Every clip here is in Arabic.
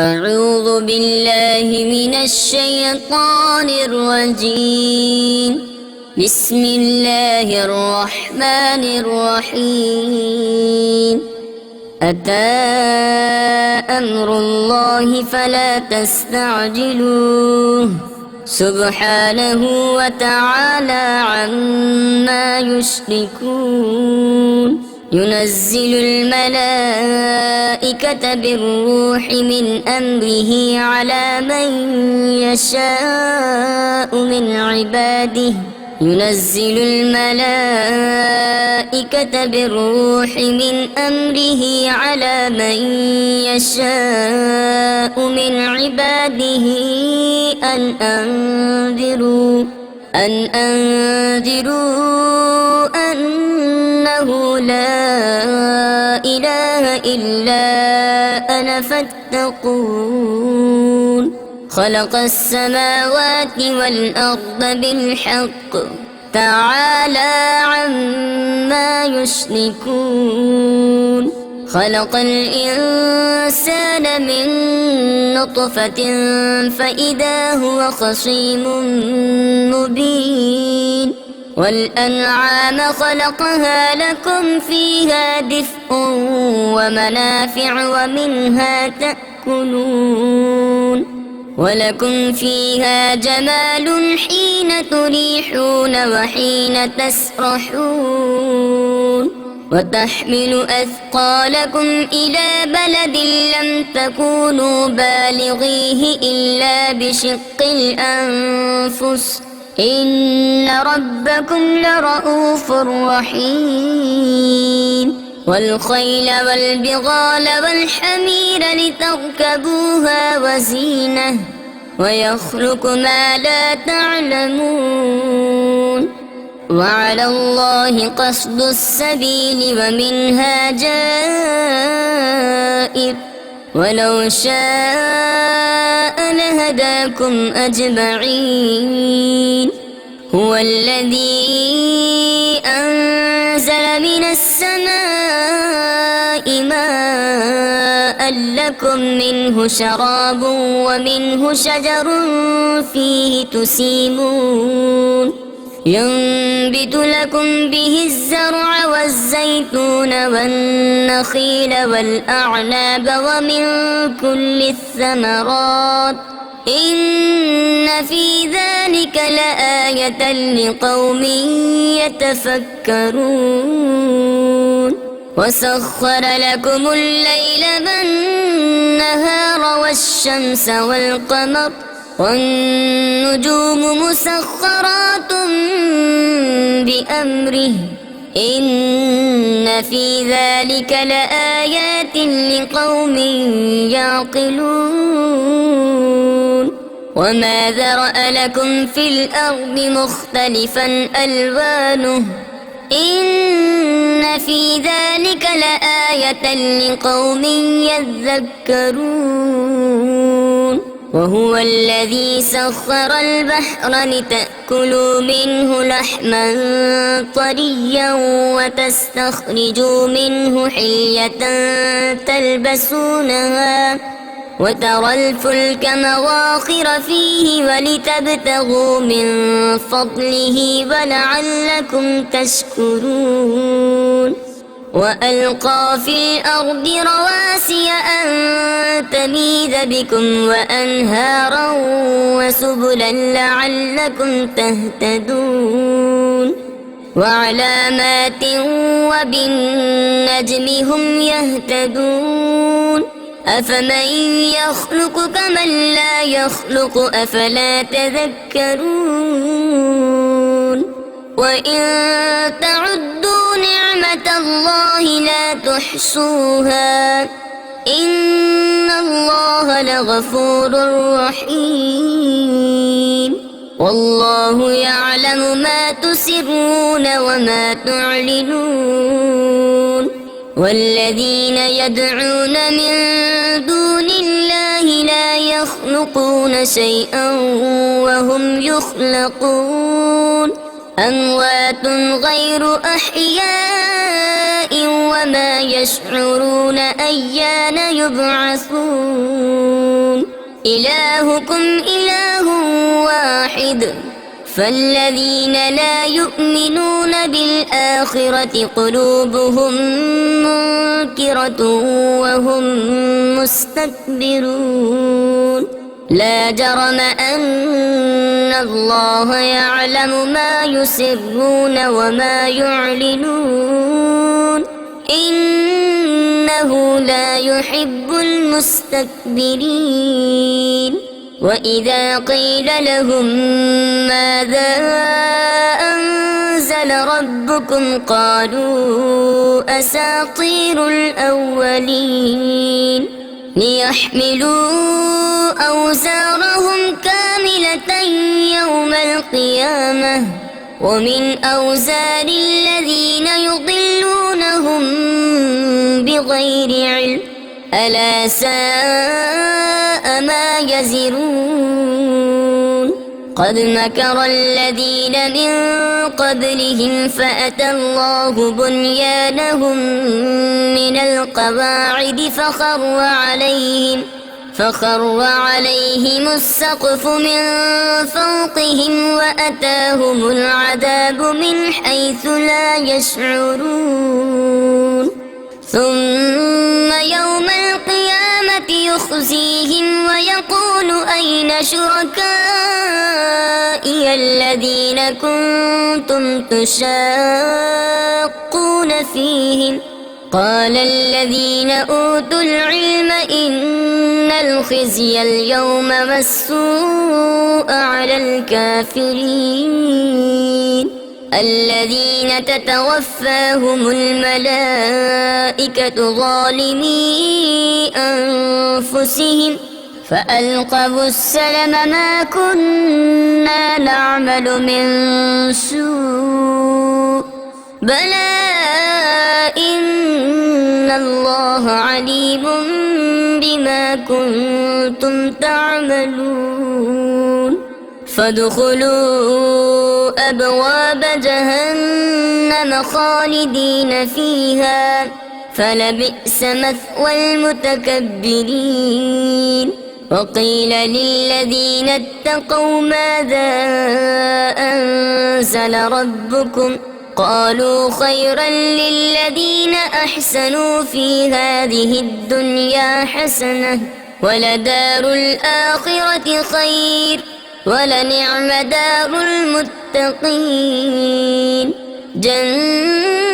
أعوذ بالله من الشيطان الرجيم. بسم الله الرحمن الرحيم. أتى أمر الله فلا تستعجلوه سبحانه وتعالى عما يشركون. ينزل الملائكة بالروح من أمره على من يشاء من عباده ينزل الملائكة بالروح من أمره على من يشاء من عباده أن أنذروا أنه لا إله إلا أنا فاتقون. خلق السماوات والأرض بالحق تعالى عما يشركون. خلق الإنسان من نطفة فإذا هو خصيم مبين. والأنعام خلقها لكم فيها دفء ومنافع ومنها تأكلون. ولكم فيها جمال حين تريحون وحين تسرحون. وتحمل أثقالكم إلى بلد لم تكونوا بالغيه إلا بشق الأنفس إن ربكم لرؤوف رحيم. والخيل والبغال والحمير لتركبوها وزينة ويخلق ما لا تعلمون. وعلى الله قصد السبيل ومنها جائر ولو شاء لهداكم أجمعين. هو الذي أنزل من السماء ماء لكم منه شراب ومنه شجر فيه تسيمون. ينبت لكم به الزرع والزيتون والنخيل والأعناب ومن كل الثمرات إن في ذلك لآية لقوم يتفكرون. وسخر لكم الليل والنهار والشمس والقمر والنجوم مسخرات بأمره إن في ذلك لآيات لقوم يعقلون. وما ذرأ لكم في الأرض مختلفا ألوانه إن في ذلك لآية لقوم يذكرون. وهو الذي سخر البحر لتأكلوا منه لحما طريا وتستخرجوا منه حلية تلبسونها وترى الفلك مواخر فيه ولتبتغوا من فضله ولعلكم تشكرون. وألقى في الأرض رواسي أن تميد بكم وأنهارا وسبلا لعلكم تهتدون. وعلامات وبالنجم هم يهتدون. أفمن يخلق كمن لا يخلق أفلا تذكرون. وإن تعدوا نعمة الله لا تحصوها إن الله لغفور رحيم. والله يعلم ما تسرون وما تعلنون. والذين يدعون من دون الله لا يخلقون شيئا وهم يخلقون. أموات غير أحياء وما يشعرون أيان يبعثون إلهكم إله واحد فالذين لا يؤمنون بالآخرة قلوبهم منكرة وهم مستكبرون لا جرم أن الله يعلم ما يسرون وما يعلنون إنه لا يحب المستكبرين وإذا قيل لهم ماذا أنزل ربكم قالوا أساطير الأولين ليحملوا أوزارهم كاملة يوم القيامة ومن أوزار الذين يضلونهم بغير علم ألا ساء ما يزرون قد مكر الذين من قبلهم فأتى الله بنيانهم من القواعد فخر عليهم السقف من فوقهم وأتاهم العذاب من حيث لا يشعرون ثم يوم القيامة يخزيهم ويقول أين شركائي الذين كنتم تشاقون فيهم قال الذين أوتوا العلم إن الخزي اليوم والسوء على الكافرين الذين تتوفاهم الملائكة ظالمي أنفسهم فألقوا السلم ما كنا نعمل من سوء بلى إن الله عليم بما كنتم تعملون فادخلوا أبواب جهنم خالدين فيها فلبئس مثوى المتكبرين وقيل للذين اتقوا ماذا أنزل ربكم قالوا خيرا للذين أحسنوا في هذه الدنيا حسنة ولدار الآخرة خير ولنعم دار المتقين جنات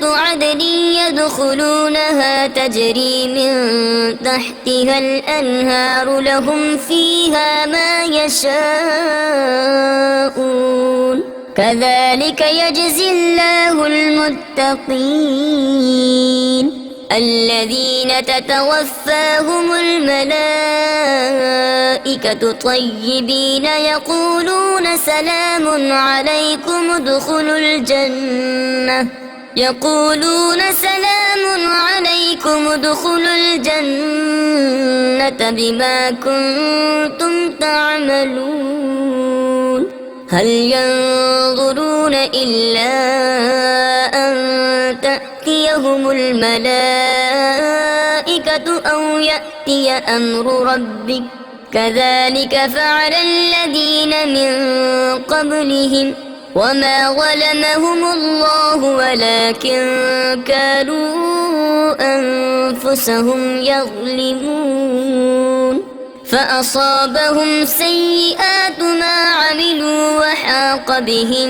عدن يدخلونها تجري من تحتها الأنهار لهم فيها ما يشاءون كذلك يجزي الله المتقين الذين تتوفاهم الملائكة طيبين يقولون سلام عليكم ادخلوا الجنة بما كنتم تعملون هل ينظرون إلا أن تأتيهم الملائكة أو يأتي أمر ربك كذلك فعل الذين من قبلهم وما ظلمهم الله ولكن كانوا أنفسهم يظلمون فأصابهم سيئات ما عملوا وحاق بهم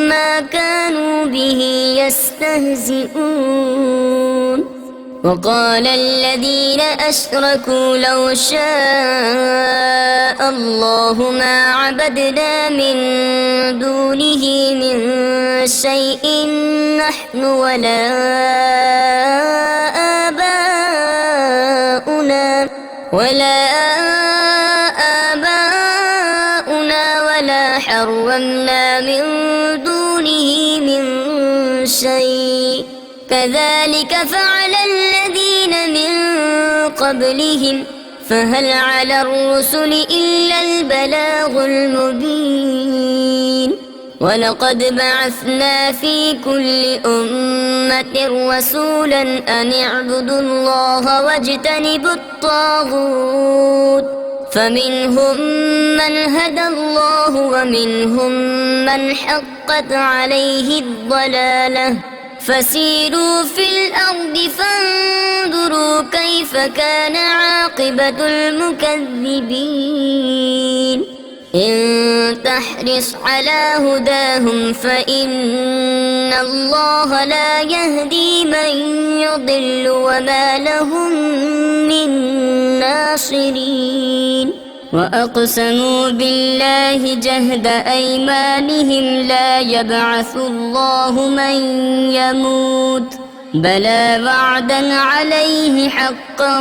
ما كانوا به يستهزئون وقال الذين أشركوا لو شاء الله ما عبدنا من دونه من شيء نحن ولا آباؤنا ولا حرمنا من دونه من شيء كذلك فعل الذين من قبلهم فهل على الرسل إلا البلاغ المبين ولقد بعثنا في كل أمة رسولا أن اعبدوا الله واجتنبوا الطاغوت فمنهم من هدى الله ومنهم من حقت عليه الضلالة فسيروا في الأرض فانظروا كيف كان عاقبة المكذبين إن تحرص على هداهم فإن الله لا يهدي من يضل وما لهم من ناصرين وأقسموا بالله جهد أيمانهم لا يبعث الله من يموت بلى وعدا عليه حقا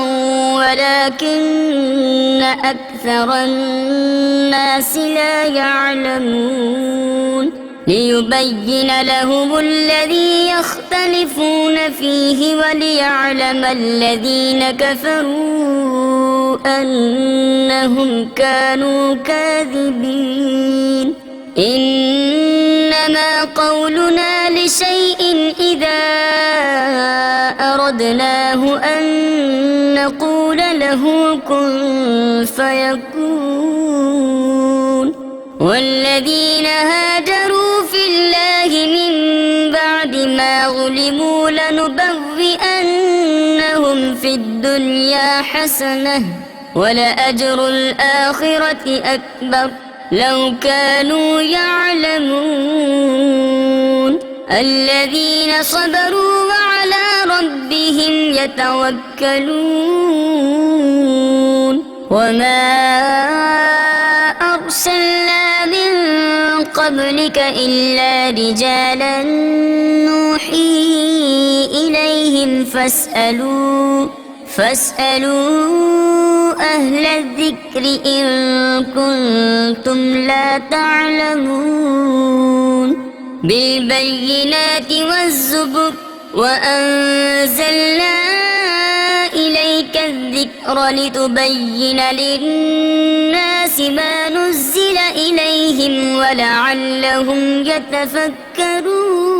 ولكن أكثر الناس لا يعلمون ليبين لهم الذي يختلفون فيه وليعلم الذين كفروا أنهم كانوا كاذبين إنما قولنا لشيء إذا أردناه أن نقول له كن فيكون والذين هاجروا في الله من بعد ما ظلموا لنبوئنهم في الدنيا حسنة ولأجر الآخرة أكبر لو كانوا يعلمون الذين صبروا وعلى ربهم يتوكلون وما أرسلنا من قبلك إلا رجالا نوحي إليهم فاسألوا أهل الذكر إن كنتم لا تعلمون بالبينات والزبر وأنزلنا إليك الذكر لتبين للناس ما نزل إليهم ولعلهم يتفكرون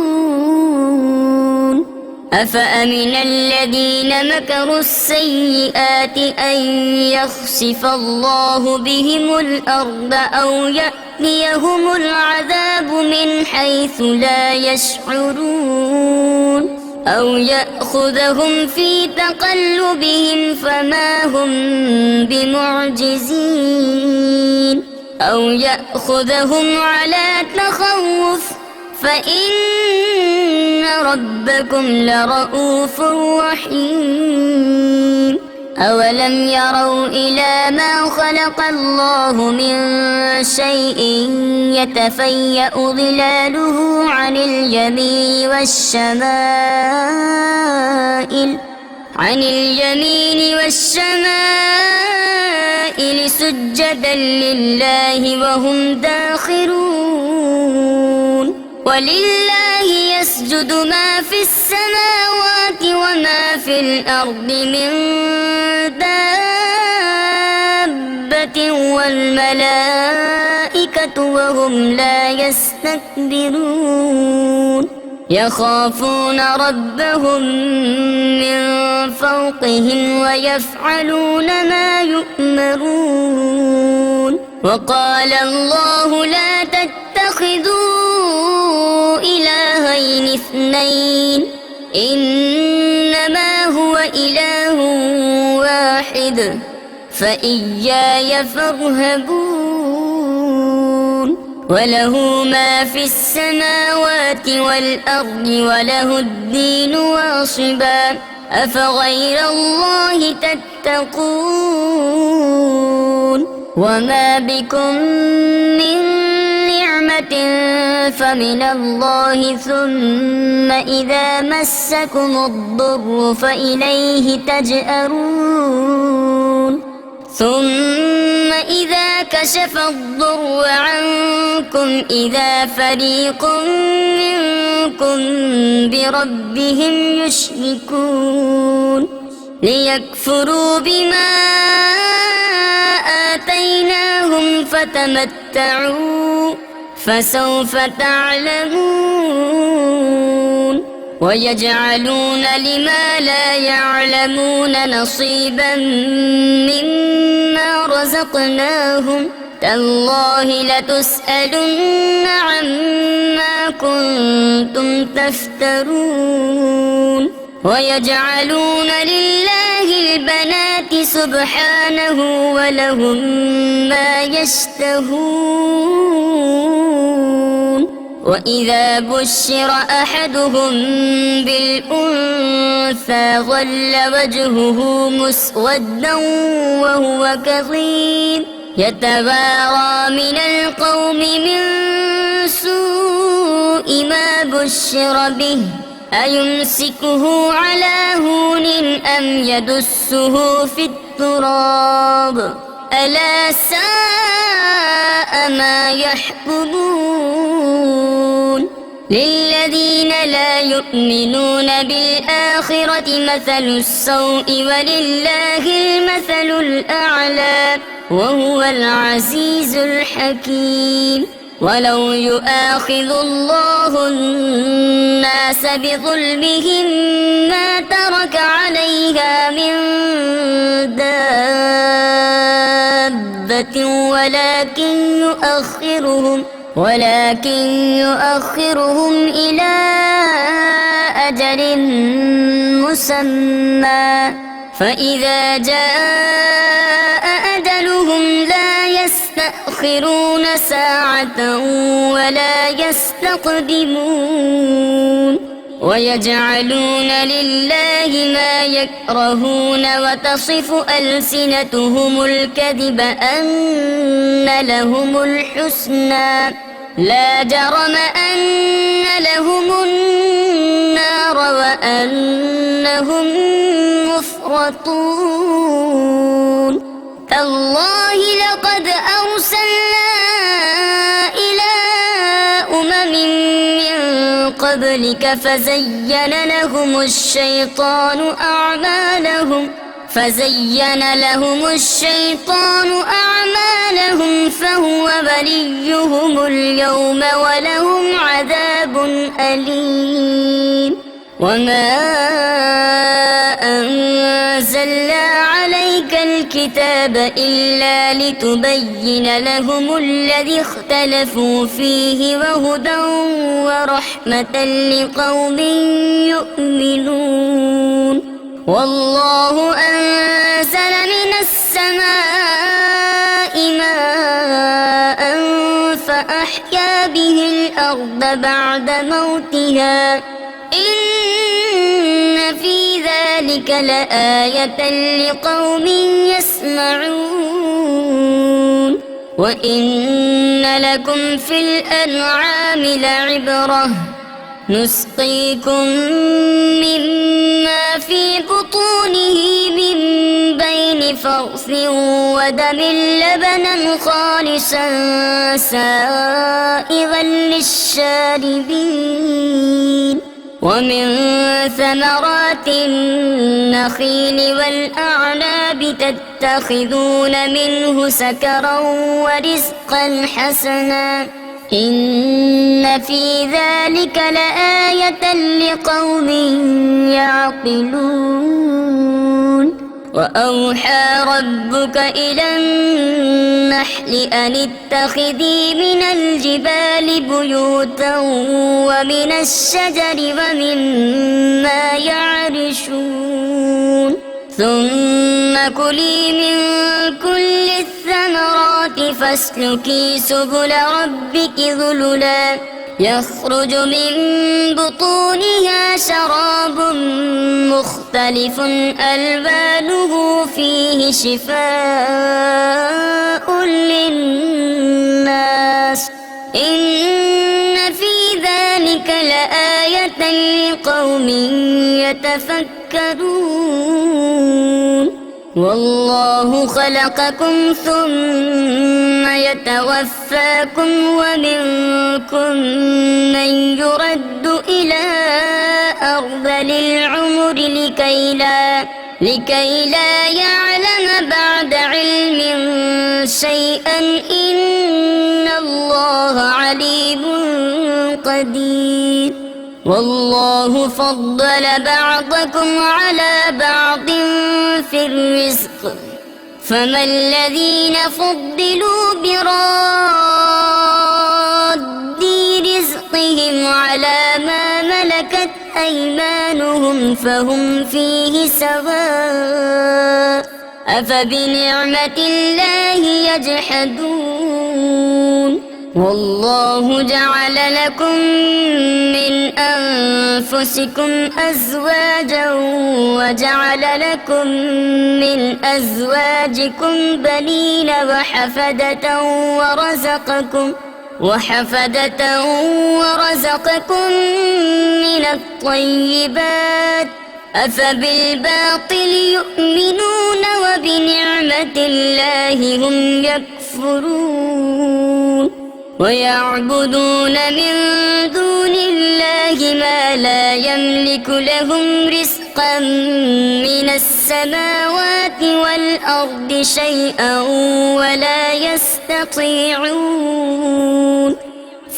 أفأمن الذين مكروا السيئات أن يخسف الله بهم الأرض أو يأتيهم العذاب من حيث لا يشعرون أو يأخذهم في تقلبهم فما هم بمعجزين أو يأخذهم على تخوف فإن ربكم لرؤوف رحيم أولم يروا إلى ما خلق الله من شيء يتفيأ ظلاله عن اليمين والشمائل سجدا لله وهم داخرون ولله يسجد ما في السماوات وما في الأرض من دابة والملائكة وهم لا يستكبرون يخافون ربهم من فوقهم ويفعلون ما يؤمرون وقال الله لا تتخذوا إلهين اثنين إنما هو إله واحد فإياي فارهبون وله ما في السماوات والأرض وله الدين واصبا أفغير الله تتقون وما بكم من نعمة فمن الله ثم إذا مسكم الضر فإليه تجأرون ثم إذا كشف الضر عنكم إذا فريق منكم بربهم يشركون ليكفروا بما آتيناهم فسوف تعلمون ويجعلون لما لا يعلمون نصيبا مما رزقناهم تالله لتسألن عما كنتم تفترون ويجعلون لله البنات سبحانه ولهم ما يشتهون وإذا بشر أحدهم بالأنثى ظل وجهه مسودا وهو كظيم يتبارى من القوم من سوء ما بشر به أيمسكه على هون أم يدسه في التراب ألا ساء ما يحكمون للذين لا يؤمنون بالآخرة مثل السوء ولله المثل الأعلى وهو العزيز الحكيم ولو يؤاخذ الله الناس بظلمهم ما ترك عليها من دابة ولكن يؤخرهم إلى أجل مسمى فإذا جاء أجلهم لا يستأخرون ساعة ولا يستقدمون ويجعلون لله ما يكرهون وتصف ألسنتهم الكذب أن لهم الحسنى لا جرم أن لهم النار وأنهم مفرطون تالله لقد أرسلنا إلى أمم من قبلك فزين لهم الشيطان أعمالهم فهو وليهم اليوم ولهم عذاب أليم وما أنزلنا عليك الكتاب إلا لتبين لهم الذي اختلفوا فيه وهدى ورحمة لقوم يؤمنون والله أنزل من السماء ماء فأحيا به الأرض بعد موتها إن في ذلك لآية لقوم يسمعون وإن لكم في الأنعام لعبرة نسقيكم مما في بطونه من بين فرث ودم لبنا خالصا سائغا للشاربين ومن ثمرات النخيل والأعناب تتخذون منه سكرا ورزقا حسنا إن في ذلك لآية لقوم يعقلون وأوحى ربك إلى النحل أن اتخذي من الجبال بيوتا ومن الشجر ومما يعرشون ثم كلي من كل الثمرات فاسلكي سبل ربك ذللا يخرج من بطونها شراب مختلف ألوانه فيه شفاء للناس إن في ذلك لآية لقوم يتفكرون والله خلقكم ثم يتوفاكم ومنكم من يرد إلى أرذل العمر لكي لا يعلم بعد علم شيئا إن الله عليم قدير والله فضل بعضكم على بعض في الرزق فما الذين فضلوا براد رزقهم على ما ملكت أيمانهم فهم فيه سواء أفبنعمة الله يجحدون والله جعل لكم من أنفسكم أزواجا وجعل لكم من أزواجكم بنين وحفدة ورزقكم من الطيبات أفبالباطل يؤمنون وبنعمة الله هم يكفرون ويعبدون من دون الله ما لا يملك لهم رزقا من السماوات والأرض شيئا ولا يستطيعون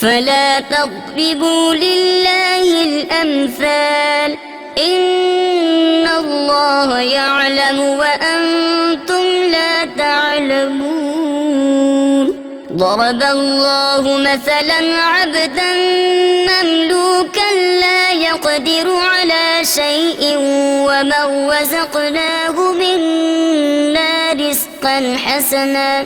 فلا تضربوا لله الأمثال إن الله يعلم وأنتم لا تعلمون ضرب الله مثلا عبدا مملوكا لا يقدر على شيء ومن رزقناه منا رزقا حسنا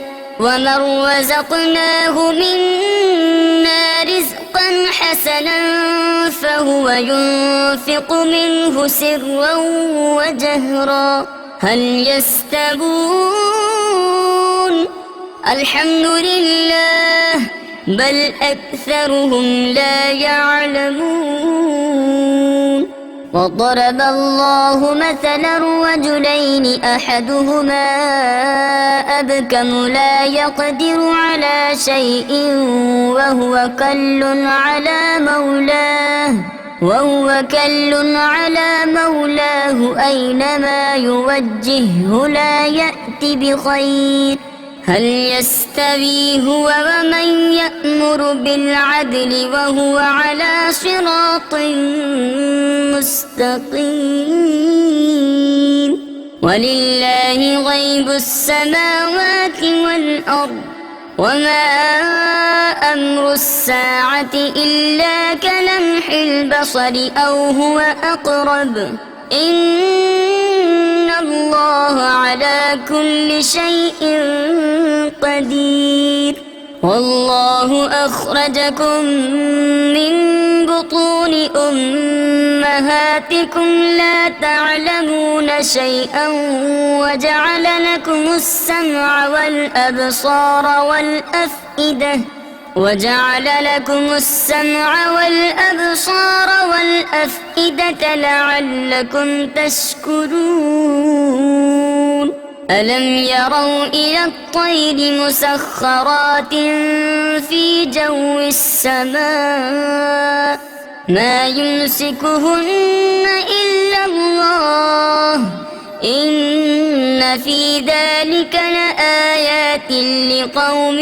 فهو ينفق منه سرا وجهرا هل يستوون الحمد لله بل أكثرهم لا يعلمون وضرب الله مثلا رجلين أحدهما أبكم لا يقدر على شيء وهو كل على مولاه أينما يوجهه لا يأتي بخير هل يستوي هو ومن يأمر بالعدل وهو على صراط مستقيم ولله غيب السماوات والأرض وما أمر الساعة إلا كلمح البصر أو هو أقرب إن الله على كل شيء قدير والله أخرجكم من بطون أمهاتكم لا تعلمون شيئا وجعل لكم السمع والأبصار والأفئدة لعلكم تشكرون ألم يروا إلى الطير مسخرات في جو السماء ما يمسكهن إلا الله إن في ذلك لآيات لقوم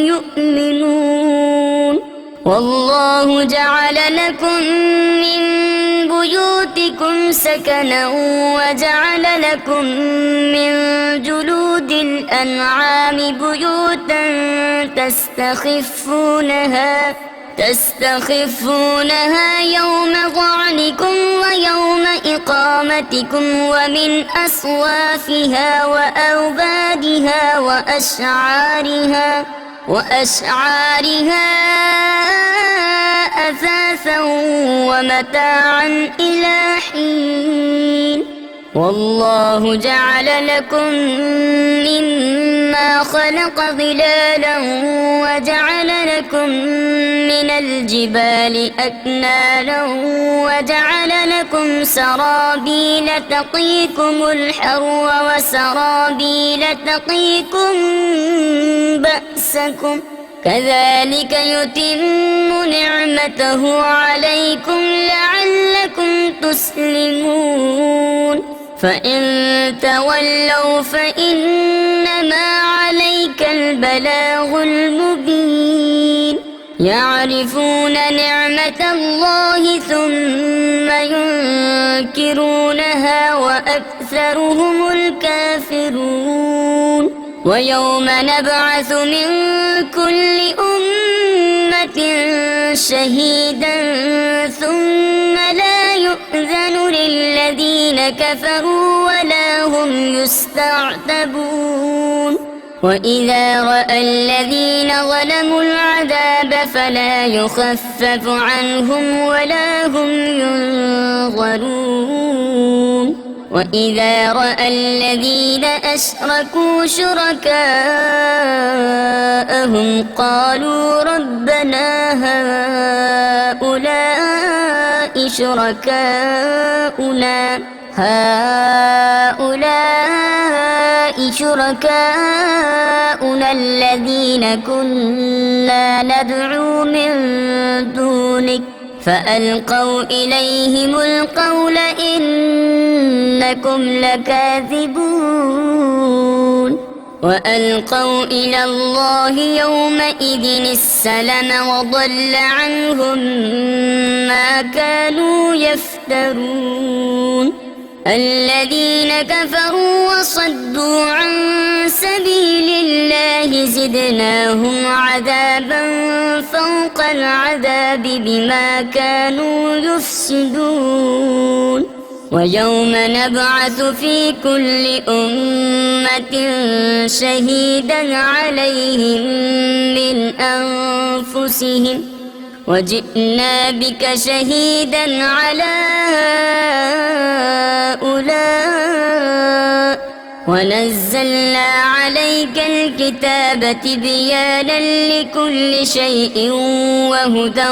يؤمنون والله جعل لكم من بيوتكم سكنا وجعل لكم من جلود الأنعام بيوتا تستخفونها يوم ظعنكم ويوم إقامتكم ومن أصوافها وأوبادها وأشعارها أثاثا ومتاعا إلى حين والله جعل لكم مما خلق ظلالا وجعل لكم من الجبال أكنانا وجعل لكم سرابيل تقيكم الحر وسرابيل تقيكم بأسكم كذلك يتم نعمته عليكم لعلكم تسلمون فإن تولوا فإنما عليك البلاغ المبين يعرفون نعمة الله ثم ينكرونها وأكثرهم الكافرون ويوم نبعث من كل أمة شهيدا ثم لا يؤذن للذين كفروا ولا هم يستعتبون وإذا رأى الذين ظلموا العذاب فلا يخفف عنهم ولا هم ينظرون وإذا رأى الذين أشركوا شركاءهم قالوا ربنا هؤلاء شركاؤنا الذين كنا ندعو من دونك فألقوا إليهم القول إنكم لكاذبون وألقوا إلى الله يومئذ السلم وضل عنهم ما كانوا يفترون الذين كفروا وصدوا عن سبيل الله زدناهم عذابا فوق العذاب بما كانوا يفسدون ويوم نبعث في كل أمة شهيدا عليهم من أنفسهم وجئنا بك شهيدا على هؤلاء ونزلنا عليك الكتاب تبيانا لكل شيء وهدى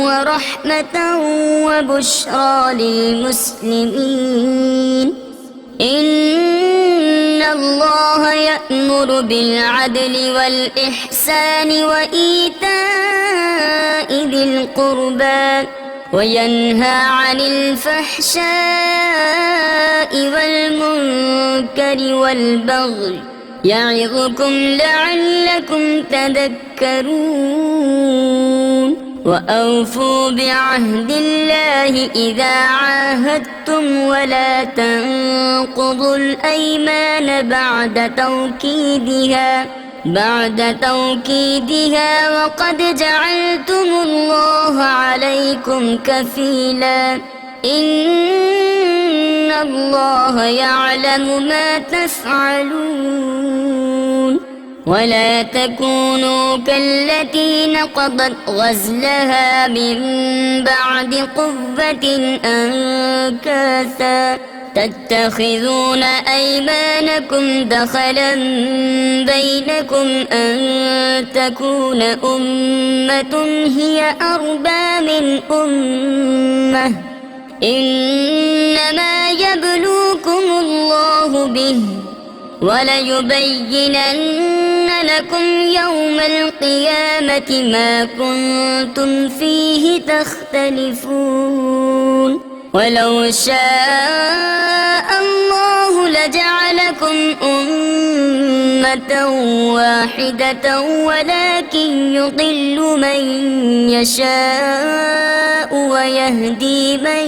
ورحمة وبشرى للمسلمين إن الله يأمر بالعدل والإحسان وإيتاء ذي القربى وينهى عن الفحشاء والمنكر والبغي يعظكم لعلكم تذكرون وأوفوا بعهد الله إذا عاهدتم ولا تنقضوا الأيمان بعد توكيدها وقد جعلتم الله عليكم كفيلا إن الله يعلم ما تفعلون ولا تكونوا كالتي نقضت غزلها من بعد قوة أنكاثا تتخذون أيمانكم دخلا بينكم أن تكون أمة هي أربى من أمة إنما يبلوكم الله به وليبينن لكم يوم القيامة ما كنتم فيه تختلفون ولو شاء الله لجعلكم أمة واحدة ولكن يضل من يشاء ويهدي من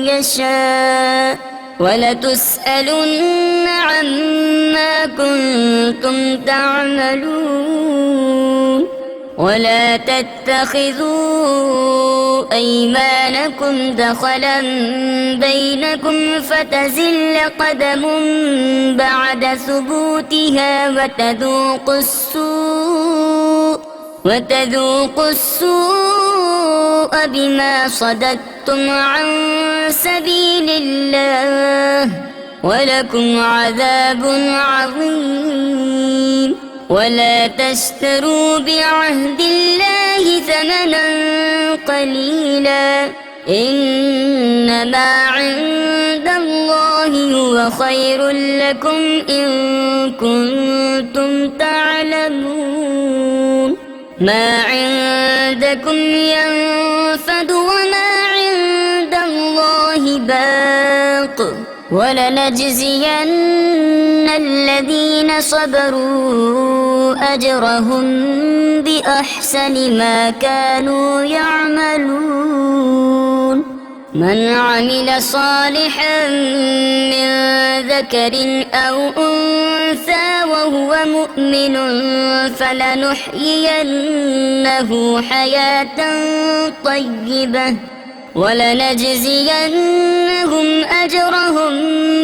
يشاء ولتسألن عما كنتم تعملون ولا تتخذوا أيمانكم دخلا بينكم فتزل قدم بعد ثبوتها وتذوقوا السوء بما صددتم عن سبيل الله ولكم عذاب عظيم ولا تشتروا بعهد الله ثمنا قليلا إنما عند الله هو خير لكم إن كنتم تعلمون ما عندكم ينفد وما عند الله باق ولنجزين الذين الذين صبروا أجرهم بأحسن ما كانوا يعملون من عمل صالحا من ذكر أو أنثى وهو مؤمن فلنحيينه حياة طيبة ولنجزينهم أجرهم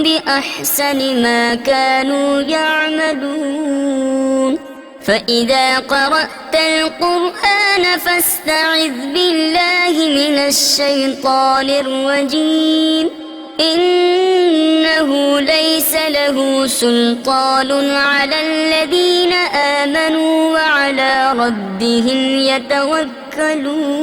بأحسن ما كانوا يعملون فإذا قرأت القرآن فاستعذ بالله من الشيطان الرجيم إنه ليس له سلطان على الذين آمنوا وعلى ربهم يتوكلون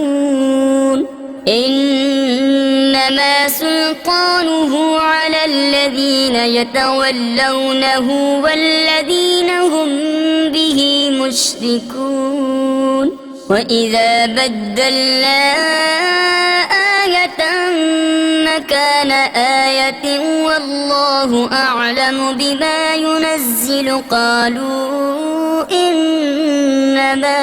إنما سلطانه على الذين يتولونه والذين هم به مشركون وإذا بدلنا آية مكان آية والله أعلم بما ينزل قالوا إنما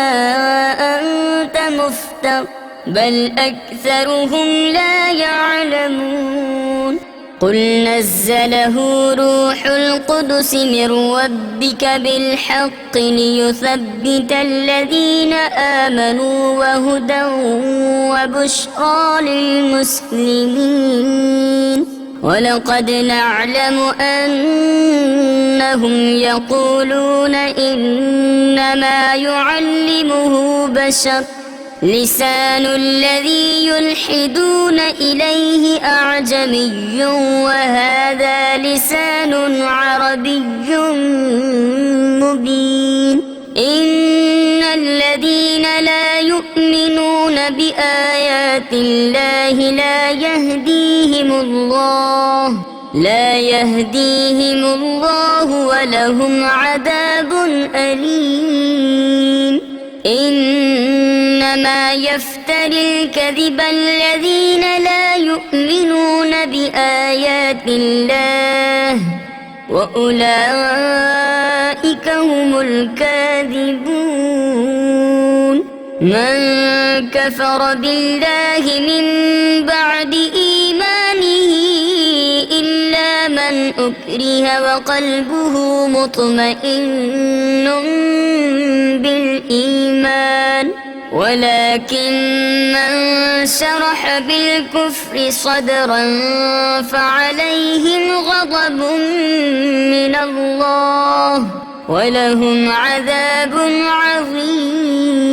أنت مفتر بل أكثرهم لا يعلمون قل نزله روح القدس من ربك بالحق ليثبت الذين آمنوا وهدى وبشرى للمسلمين ولقد نعلم أنهم يقولون إنما يعلمه بشر لسان الذي يلحدون إليه أعجمي وهذا لسان عربي مبين إن الذين لا يؤمنون بآيات الله لا يهديهم الله ولهم عذاب أليم إنما يفتري الكذب الذين لا يؤمنون بآيات الله وأولئك هم الكاذبون من كفر بالله من بعد إيمانه إلا من أكره وقلبه مطمئن بالإيمان ولكن من شرح بالكفر صدرا فعليهم غضب من الله ولهم عذاب عظيم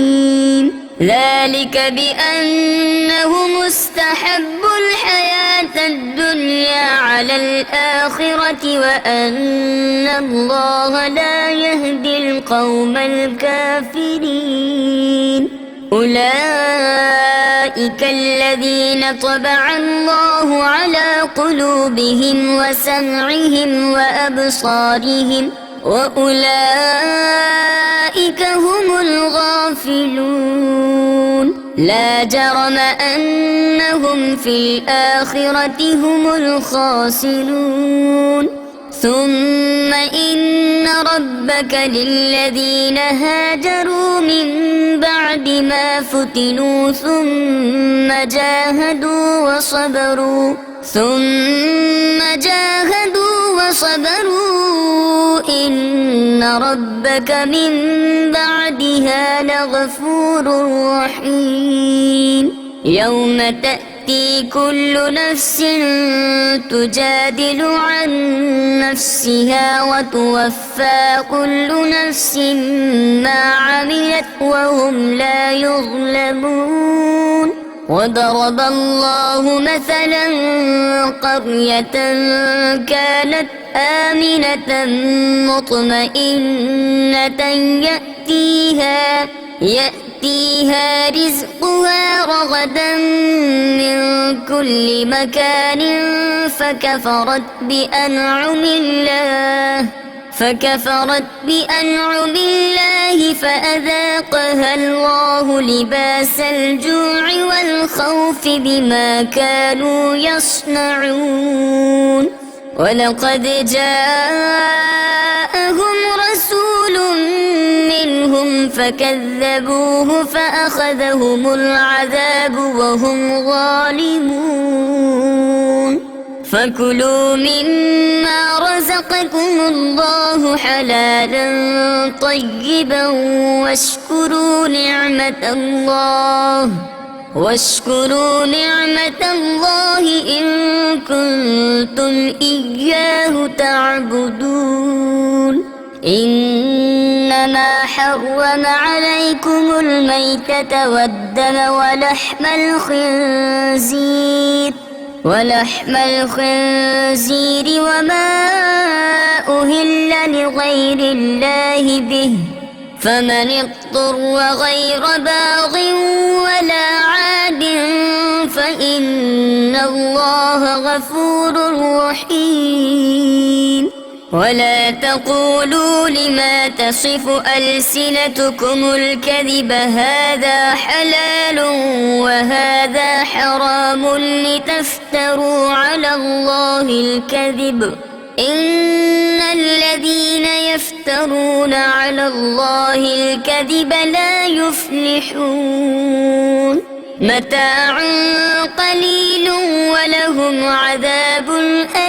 ذلك بأنهم استحبوا الحياة الدنيا على الآخرة وأن الله لا يهدي القوم الكافرين أولئك الذين طبع الله على قلوبهم وسمعهم وأبصارهم وأولئك هم الغافلون لا جرم أنهم في الآخرة هم الخاسرون ثم إن ربك للذين هاجروا من بعد ما فتنوا ثم جاهدوا وصبروا إن ربك من بعدها لغفور رحيم يوم تأتي كل نفس تجادل عن نفسها وتوفى كل نفس ما عملت وهم لا يظلمون وضرب الله مثلا قرية كانت آمنة مطمئنة يأتيها رزقها رغدا من كل مكان فكفرت بأنعم الله فأذاقها الله لباس الجوع والخوف بما كانوا يصنعون ولقد جاءهم فكذبوه فأخذهم العذاب وهم ظالمون فكلوا مما رزقكم الله حلالا طيبا واشكروا نعمة الله إن كنتم إياه تعبدون إنما حرم عليكم الميتة والدم ولحم الخنزير وما أهل لغير الله به فمن اضطر غير باغ ولا عاد فإن الله غفور رحيم ولا تقولوا لما تصف ألسنتكم الكذب هذا حلال وهذا حرام لتفتروا على الله الكذب إن الذين يفترون على الله الكذب لا يفلحون متاع قليل ولهم عذاب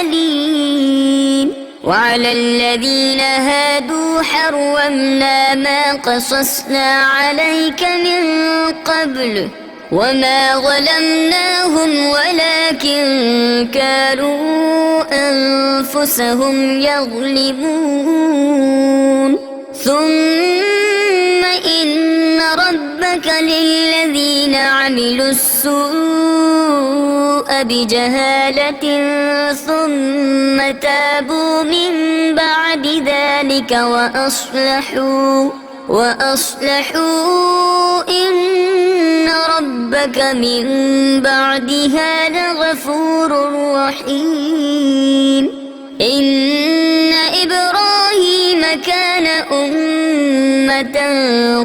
أليم وعلى الذين هادوا حرمنا ما قصصنا عليك من قبل وما ظلمناهم ولكن كانوا أنفسهم يظلمون ثم إن ربك للذين عملوا السوء بجهالة ثم تابوا من بعد ذلك وأصلحوا إن ربك من بعدها لغفور رحيم إن إبراهيم كان أمة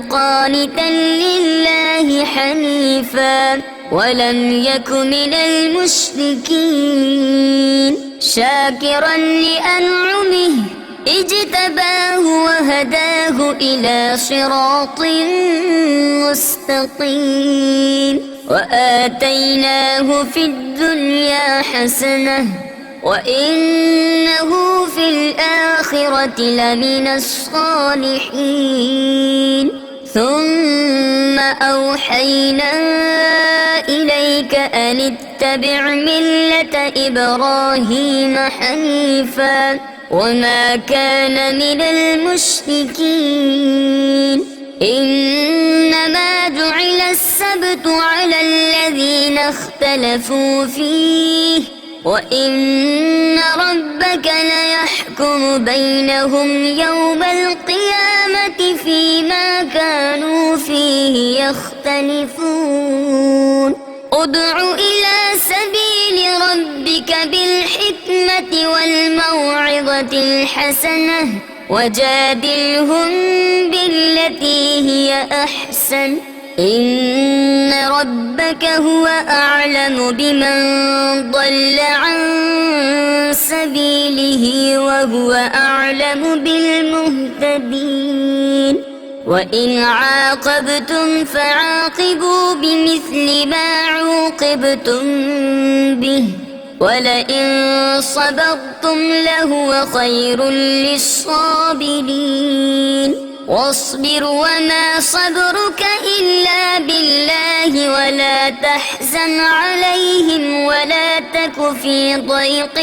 قانتا لله حنيفا ولم يك من المشركين شاكرا لأنعمه اجتباه وهداه إلى صراط مستقيم وآتيناه في الدنيا حسنة وإنه في الآخرة لمن الصالحين ثم أوحينا إليك أن اتبع ملة إبراهيم حنيفا وما كان من المشركين إنما جعل السبت على الذين اختلفوا فيه وإن ربك ليحكم بينهم يوم القيامة فيما كانوا فيه يختلفون ادع إلى سبيل ربك بالحكمة والموعظة الحسنة وجادلهم بالتي هي أحسن إن ربك هو أعلم بمن ضل عن سبيله وهو أعلم بالمهتدين وإن عاقبتم فعاقبوا بمثل ما عوقبتم به ولئن صبرتم لهو خير للصابرين واصبر وما صبرك إلا بالله ولا تحزن عليهم ولا تك في ضيق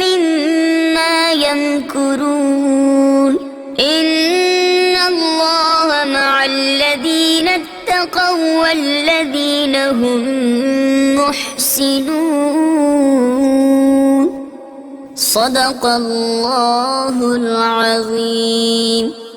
مما يمكرون إن الله مع الذين اتقوا والذين هم محسنون صدق الله العظيم.